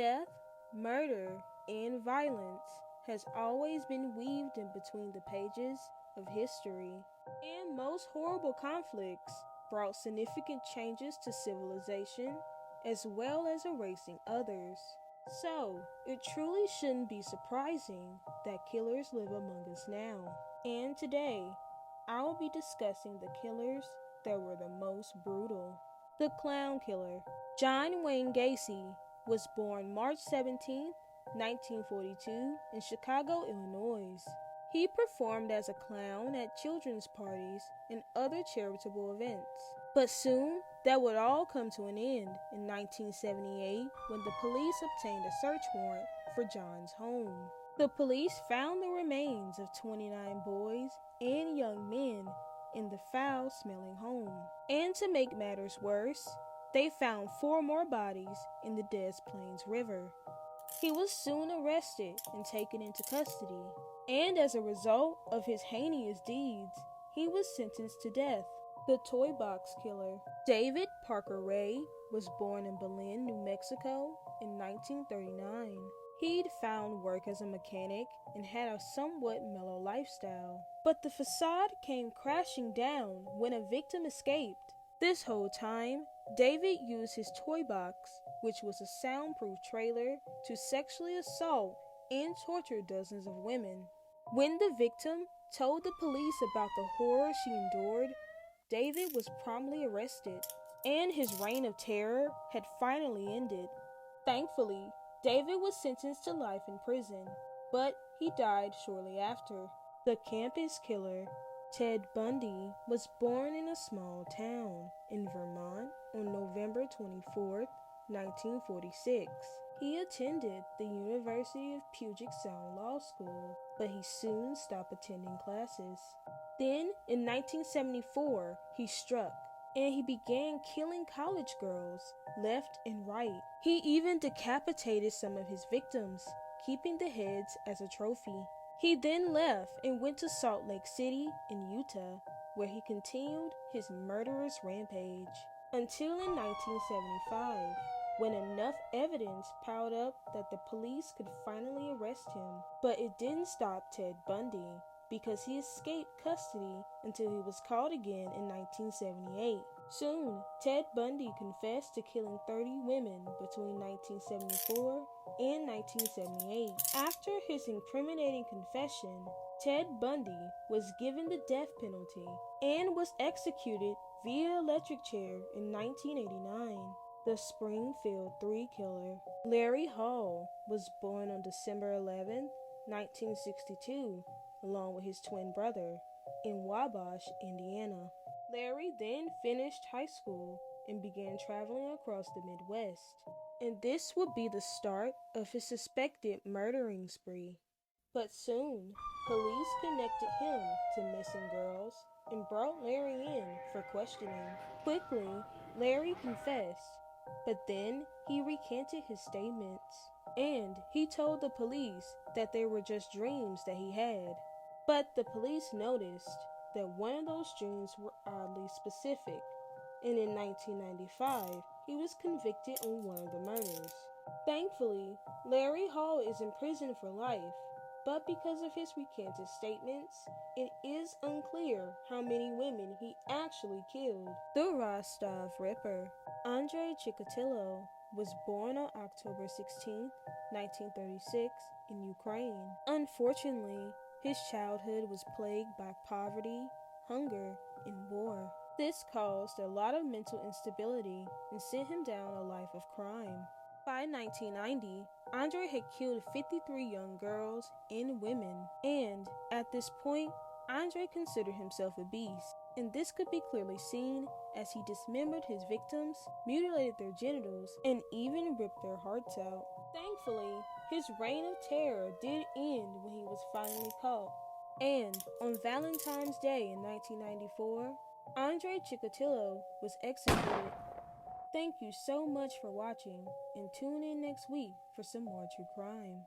Death, murder, and violence has always been weaved in between the pages of history, and most horrible conflicts brought significant changes to civilization as well as erasing others. So, it truly shouldn't be surprising that killers live among us now. And today, I will be discussing the killers that were the most brutal. The Clown Killer. John Wayne Gacy was born March 17, 1942 in Chicago, Illinois. He performed as a clown at children's parties and other charitable events. But soon, that would all come to an end in 1978 when the police obtained a search warrant for John's home. The police found the remains of 29 boys and young men in the foul-smelling home. And to make matters worse, they found 4 more bodies in the Des Plaines River. He was soon arrested and taken into custody, and as a result of his heinous deeds, he was sentenced to death. The Toy Box Killer. David Parker Ray was born in Belen, New Mexico in 1939. He'd found work as a mechanic and had a somewhat mellow lifestyle. But the facade came crashing down when a victim escaped. This whole time, David used his toy box, which was a soundproof trailer, to sexually assault and torture dozens of women. When the victim told the police about the horror she endured, David was promptly arrested, and his reign of terror had finally ended. Thankfully, David was sentenced to life in prison, but he died shortly after. The Campus Killer. Ted Bundy was born in a small town in Vermont on November 24, 1946. He attended the University of Puget Sound Law School, but he soon stopped attending classes. Then, in 1974, he struck, and he began killing college girls left and right. He even decapitated some of his victims, keeping the heads as a trophy. He then left and went to Salt Lake City in Utah, where he continued his murderous rampage, until in 1975, when enough evidence piled up that the police could finally arrest him. But it didn't stop Ted Bundy, because he escaped custody until he was caught again in 1978. Soon, Ted Bundy confessed to killing 30 women between 1974 and 1978. After his incriminating confession, Ted Bundy was given the death penalty and was executed via electric chair in 1989. The Springfield 3 Killer. Larry Hall was born on December 11, 1962, along with his twin brother, in Wabash, Indiana. Larry then finished high school and began traveling across the Midwest, and this would be the start of his suspected murdering spree. But soon, police connected him to missing girls and brought Larry in for questioning. Quickly, Larry confessed, but then he recanted his statements, and he told the police that they were just dreams that he had. But the police noticed that one of those dreams were oddly specific, and in 1995, he was convicted on one of the murders. Thankfully, Larry Hall is in prison for life, but because of his recanted statements, it is unclear how many women he actually killed. The Rostov Ripper. Andrei Chikatilo was born on October 16, 1936, in Ukraine. Unfortunately, his childhood was plagued by poverty, hunger, and war. This caused a lot of mental instability and sent him down a life of crime. By 1990, Andrei had killed 53 young girls and women, and at this point, Andrei considered himself a beast, and this could be clearly seen as he dismembered his victims, mutilated their genitals, and even ripped their hearts out. Thankfully, his reign of terror did end when he was finally caught, and on Valentine's Day in 1994, Andrei Chikatilo was executed. Thank you so much for watching, and tune in next week for some more true crime.